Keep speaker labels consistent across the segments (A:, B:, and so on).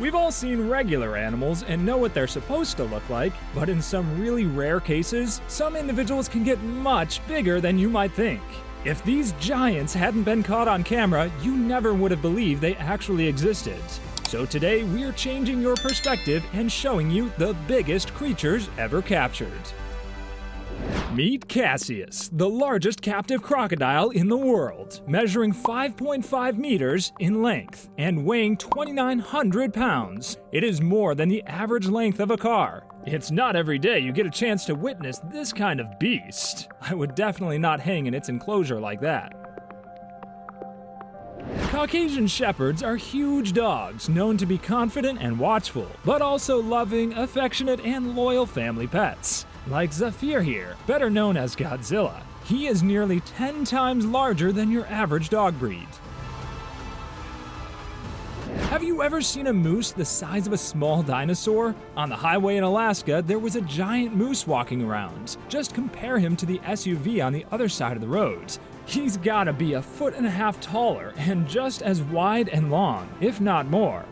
A: We've all seen regular animals and know what they're supposed to look like, but in some really rare cases, some individuals can get much bigger than you might think. If these giants hadn't been caught on camera, you never would have believed they actually existed. So today, we're changing your perspective and showing you the biggest creatures ever captured. Meet Cassius, the largest captive crocodile in the world, measuring 5.5 meters in length and weighing 2,900 pounds. It is more than the average length of a car. It's not every day you get a chance to witness this kind of beast. I would definitely not hang in its enclosure like that. Caucasian Shepherds are huge dogs known to be confident and watchful, but also loving, affectionate, and loyal family pets. Like Zafir here, better known as Godzilla. He is nearly 10 times larger than your average dog breed. Have you ever seen a moose the size of a small dinosaur? On the highway in Alaska, there was a giant moose walking around. Just compare him to the SUV on the other side of the road. He's gotta be 1.5 feet taller and just as wide and long, if not more.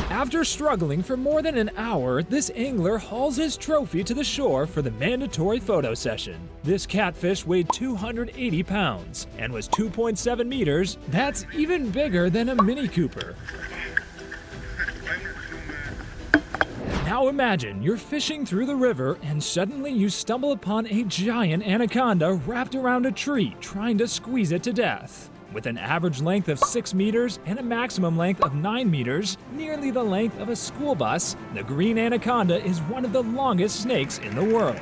A: After struggling for more than an hour, this angler hauls his trophy to the shore for the mandatory photo session. This catfish weighed 280 pounds and was 2.7 meters. That's even bigger than a Mini Cooper. Now imagine you're fishing through the river and suddenly you stumble upon a giant anaconda wrapped around a tree trying to squeeze it to death. With an average length of 6 meters and a maximum length of 9 meters, nearly the length of a school bus, the green anaconda is one of the longest snakes in the world.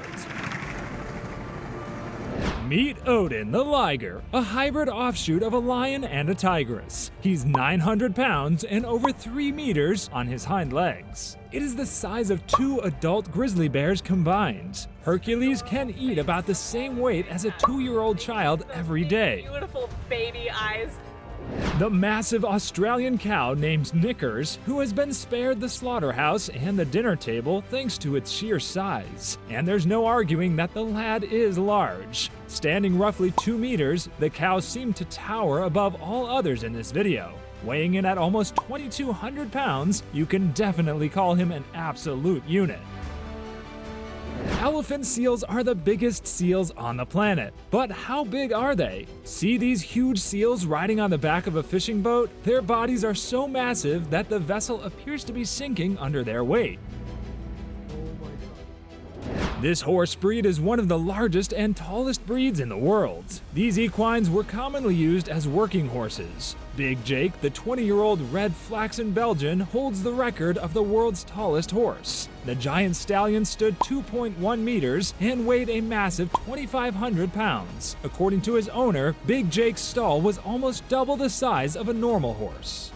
A: Meet Odin the liger, a hybrid offshoot of a lion and a tigress. He's 900 pounds and over 3 meters on his hind legs. It is the size of 2 adult grizzly bears combined. Hercules can eat about the same weight as a 2-year-old child every day.
B: Beautiful baby eyes.
A: The massive Australian cow named Knickers, who has been spared the slaughterhouse and the dinner table thanks to its sheer size. And there's no arguing that the lad is large. Standing roughly 2 meters, the cow seemed to tower above all others in this video. Weighing in at almost 2,200 pounds, you can definitely call him an absolute unit. Elephant seals are the biggest seals on the planet. But how big are they? See these huge seals riding on the back of a fishing boat? Their bodies are so massive that the vessel appears to be sinking under their weight. This horse breed is one of the largest and tallest breeds in the world. These equines were commonly used as working horses. Big Jake, the 20-year-old red flaxen Belgian, holds the record of the world's tallest horse. The giant stallion stood 2.1 meters and weighed a massive 2,500 pounds. According to his owner, Big Jake's stall was almost double the size of a normal horse.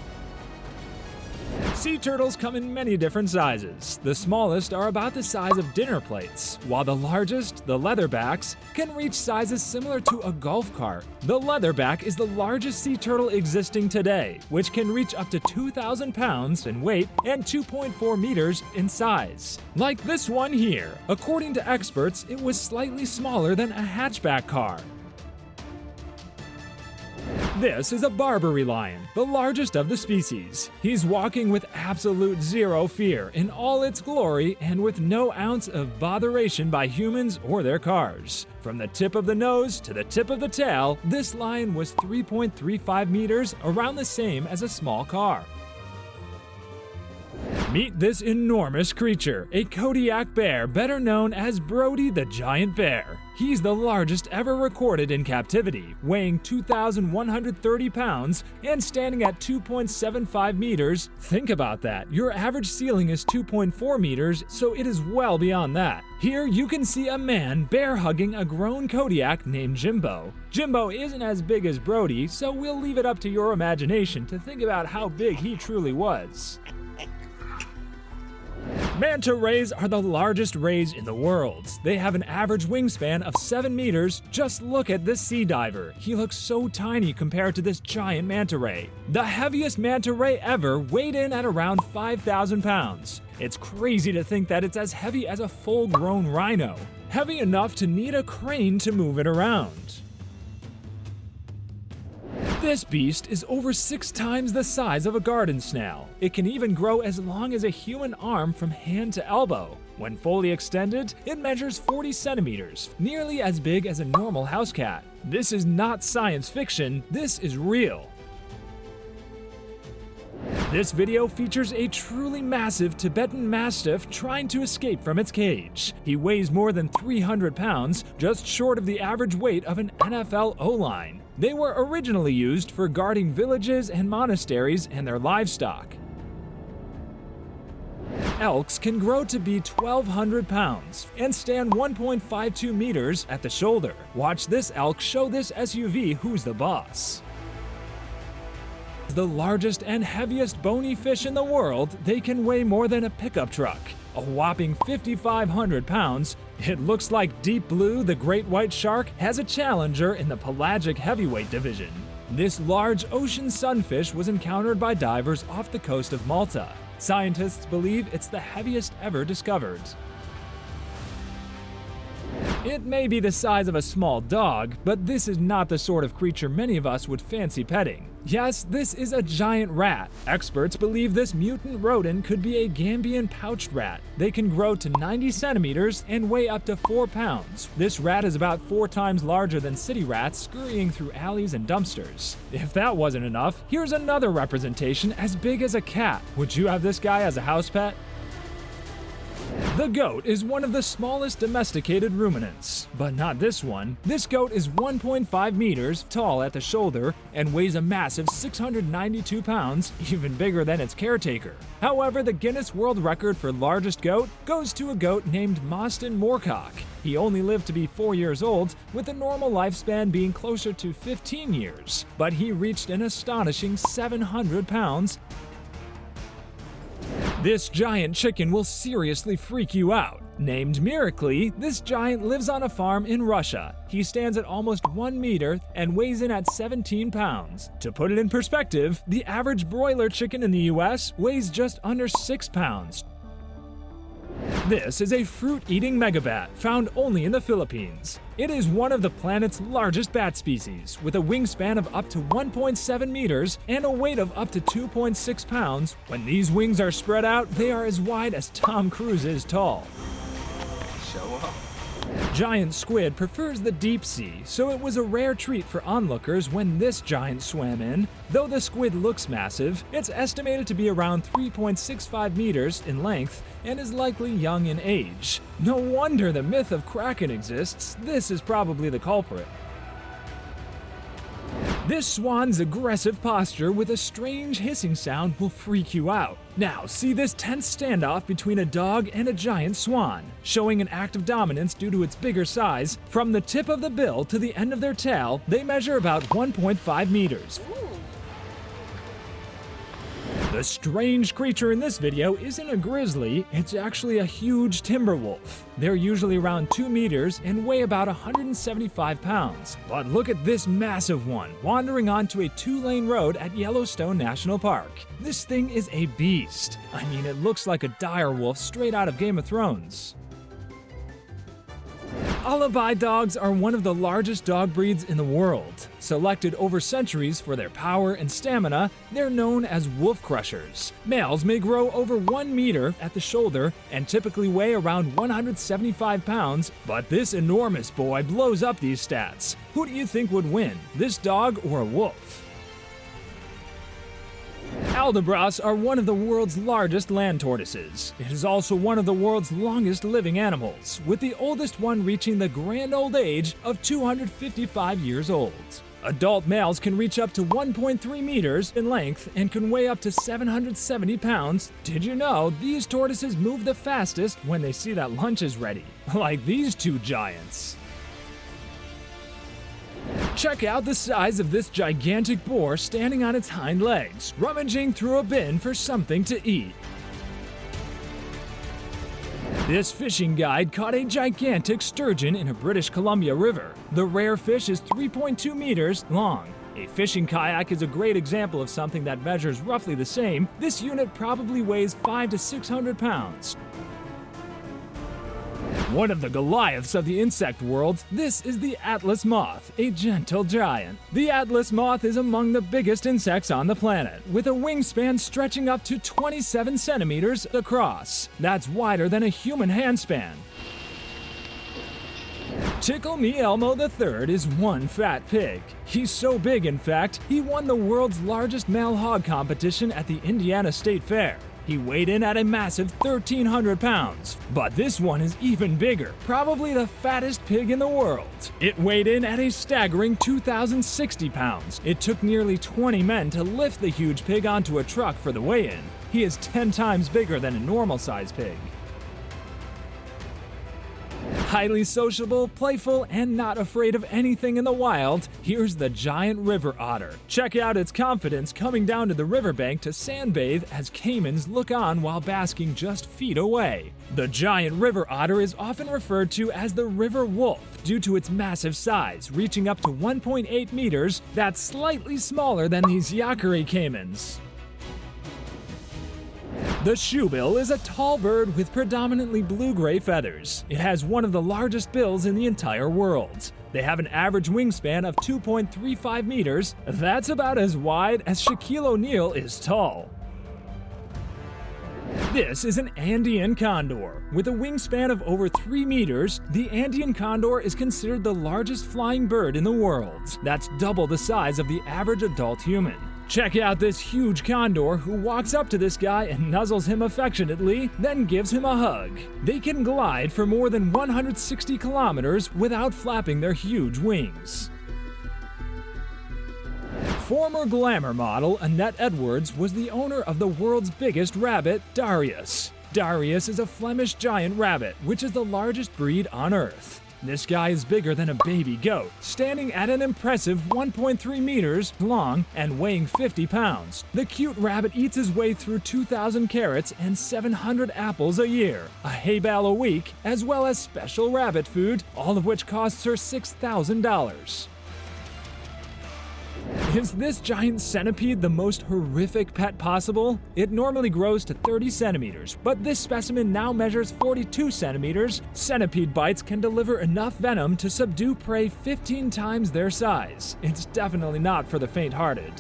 A: Sea turtles come in many different sizes. The smallest are about the size of dinner plates, while the largest, the leatherbacks, can reach sizes similar to a golf cart. The leatherback is the largest sea turtle existing today, which can reach up to 2,000 pounds in weight and 2.4 meters in size. Like this one here. According to experts, it was slightly smaller than a hatchback car. This is a Barbary lion, the largest of the species. He's walking with absolute zero fear in all its glory and with no ounce of botheration by humans or their cars. From the tip of the nose to the tip of the tail, this lion was 3.35 meters, around the same as a small car. Meet this enormous creature, a Kodiak bear, better known as Brody the giant bear. He's the largest ever recorded in captivity, weighing 2,130 pounds and standing at 2.75 meters. Think about that. Your average ceiling is 2.4 meters, so it is well beyond that. Here you can see a man bear hugging a grown Kodiak named Jimbo. Jimbo isn't as big as Brody, so we'll leave it up to your imagination to think about how big he truly was. Manta rays are the largest rays in the world. They have an average wingspan of 7 meters. Just look at this sea diver. He looks so tiny compared to this giant manta ray. The heaviest manta ray ever weighed in at around 5,000 pounds. It's crazy to think that it's as heavy as a full-grown rhino. Heavy enough to need a crane to move it around. This beast is over 6 times the size of a garden snail. It can even grow as long as a human arm from hand to elbow. When fully extended, it measures 40 centimeters, nearly as big as a normal house cat. This is not science fiction, this is real. This video features a truly massive Tibetan Mastiff trying to escape from its cage. He weighs more than 300 pounds, just short of the average weight of an NFL O-line. They were originally used for guarding villages and monasteries and their livestock. Elks can grow to be 1,200 pounds and stand 1.52 meters at the shoulder. Watch this elk show this SUV who's the boss. The largest and heaviest bony fish in the world, they can weigh more than a pickup truck. A whopping 5,500 pounds, it looks like Deep Blue, the great white shark, has a challenger in the pelagic heavyweight division. This large ocean sunfish was encountered by divers off the coast of Malta. Scientists believe it's the heaviest ever discovered. It may be the size of a small dog, but this is not the sort of creature many of us would fancy petting. Yes, this is a giant rat. Experts believe this mutant rodent could be a Gambian pouched rat. They can grow to 90 centimeters and weigh up to 4 pounds. This rat is about 4 times larger than city rats scurrying through alleys and dumpsters. If that wasn't enough, here's another representation as big as a cat. Would you have this guy as a house pet? The goat is one of the smallest domesticated ruminants, but not this one. This goat is 1.5 meters tall at the shoulder and weighs a massive 692 pounds, even bigger than its caretaker. However, the Guinness World Record for largest goat goes to a goat named Mostyn Moorcock. He only lived to be 4 years old, with a normal lifespan being closer to 15 years, but he reached an astonishing 700 pounds. This giant chicken will seriously freak you out. Named Miracly, this giant lives on a farm in Russia. He stands at almost 1 meter and weighs in at 17 pounds. To put it in perspective, the average broiler chicken in the US weighs just under 6 pounds. This is a fruit-eating megabat found only in the Philippines. It is one of the planet's largest bat species, with a wingspan of up to 1.7 meters and a weight of up to 2.6 pounds. When these wings are spread out, they are as wide as Tom Cruise is tall.
B: Show up.
A: Giant squid prefers the deep sea, so it was a rare treat for onlookers when this giant swam in. Though the squid looks massive, it's estimated to be around 3.65 meters in length and is likely young in age. No wonder the myth of Kraken exists. This is probably the culprit. This swan's aggressive posture with a strange hissing sound will freak you out. Now, see this tense standoff between a dog and a giant swan, showing an act of dominance due to its bigger size. From the tip of the bill to the end of their tail, they measure about 1.5 meters. The strange creature in this video isn't a grizzly, it's actually a huge timber wolf. They're usually around 2 meters and weigh about 175 pounds. But look at this massive one, wandering onto a 2-lane road at Yellowstone National Park. This thing is a beast. I mean, it looks like a dire wolf straight out of Game of Thrones. Alibi dogs are one of the largest dog breeds in the world. Selected over centuries for their power and stamina, they're known as wolf crushers. Males may grow over 1 meter at the shoulder and typically weigh around 175 pounds, but this enormous boy blows up these stats. Who do you think would win, this dog or a wolf? Aldabras are one of the world's largest land tortoises. It is also one of the world's longest living animals, with the oldest one reaching the grand old age of 255 years old. Adult males can reach up to 1.3 meters in length and can weigh up to 770 pounds. Did you know these tortoises move the fastest when they see that lunch is ready? Like these two giants. Check out the size of this gigantic boar standing on its hind legs, rummaging through a bin for something to eat. This fishing guide caught a gigantic sturgeon in a British Columbia river. The rare fish is 3.2 meters long. A fishing kayak is a great example of something that measures roughly the same. This unit probably weighs 500 to 600 pounds. One of the Goliaths of the insect world, this is the Atlas moth, a gentle giant. The Atlas moth is among the biggest insects on the planet, with a wingspan stretching up to 27 centimeters across. That's wider than a human handspan. Tickle Me Elmo III is one fat pig. He's so big, in fact, he won the world's largest male hog competition at the Indiana State Fair. He weighed in at a massive 1,300 pounds. But this one is even bigger, probably the fattest pig in the world. It weighed in at a staggering 2,060 pounds. It took nearly 20 men to lift the huge pig onto a truck for the weigh-in. He is 10 times bigger than a normal-sized pig. Highly sociable, playful, and not afraid of anything in the wild, here's the giant river otter. Check out its confidence coming down to the riverbank to sandbathe as caimans look on while basking just feet away. The giant river otter is often referred to as the river wolf due to its massive size, reaching up to 1.8 meters. That's slightly smaller than these Yaqui caimans. The shoebill is a tall bird with predominantly blue-gray feathers. It has one of the largest bills in the entire world. They have an average wingspan of 2.35 meters. That's about as wide as Shaquille O'Neal is tall. This is an Andean condor. With a wingspan of over 3 meters, the Andean condor is considered the largest flying bird in the world. That's double the size of the average adult human. Check out this huge condor who walks up to this guy and nuzzles him affectionately, then gives him a hug. They can glide for more than 160 kilometers without flapping their huge wings. Former glamour model Annette Edwards was the owner of the world's biggest rabbit, Darius. Darius is a Flemish giant rabbit, which is the largest breed on Earth. This guy is bigger than a baby goat, standing at an impressive 1.3 meters long and weighing 50 pounds. The cute rabbit eats his way through 2,000 carrots and 700 apples a year, a hay bale a week, as well as special rabbit food, all of which costs her $6,000. Is this giant centipede the most horrific pet possible? It normally grows to 30 centimeters, but this specimen now measures 42 centimeters. Centipede bites can deliver enough venom to subdue prey 15 times their size. It's definitely not for the faint-hearted.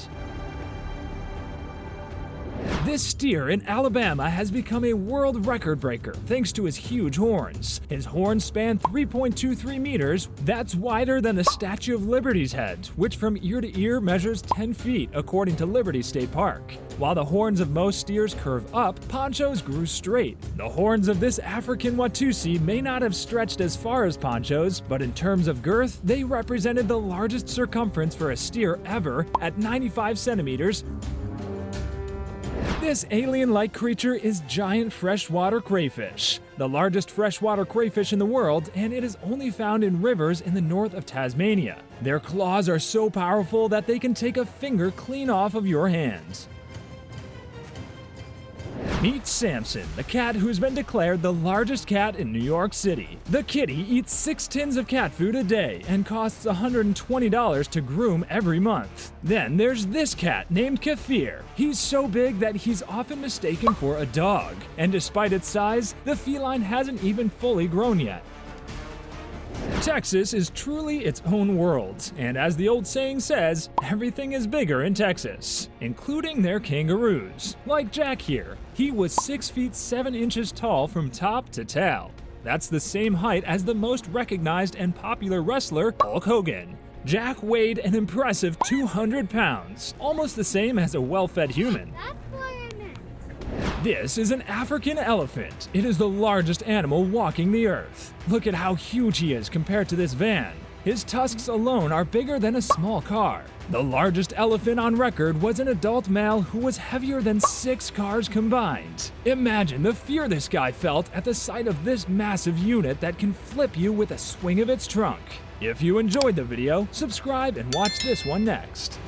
A: This steer in Alabama has become a world record breaker thanks to his huge horns. His horns span 3.23 meters. That's wider than the Statue of Liberty's head, which from ear to ear measures 10 feet according to Liberty State Park. While the horns of most steers curve up, Poncho's grew straight. The horns of this African Watusi may not have stretched as far as Poncho's, but in terms of girth, they represented the largest circumference for a steer ever at 95 centimeters. This alien-like creature is giant freshwater crayfish, the largest freshwater crayfish in the world, and it is only found in rivers in the north of Tasmania. Their claws are so powerful that they can take a finger clean off of your hand. Meet Samson, the cat who's been declared the largest cat in New York City. The kitty eats 6 tins of cat food a day and costs $120 to groom every month. Then there's this cat named Kefir. He's so big that he's often mistaken for a dog. And despite its size, the feline hasn't even fully grown yet. Texas is truly its own world, and as the old saying says, everything is bigger in Texas, including their kangaroos. Like Jack here, he was 6 feet 7 inches tall from top to tail. That's the same height as the most recognized and popular wrestler, Hulk Hogan. Jack weighed an impressive 200 pounds, almost the same as a well-fed human. This is an African elephant. It is the largest animal walking the earth. Look at how huge he is compared to this van. His tusks alone are bigger than a small car. The largest elephant on record was an adult male who was heavier than 6 cars combined. Imagine the fear this guy felt at the sight of this massive unit that can flip you with a swing of its trunk. If you enjoyed the video, subscribe and watch this one next.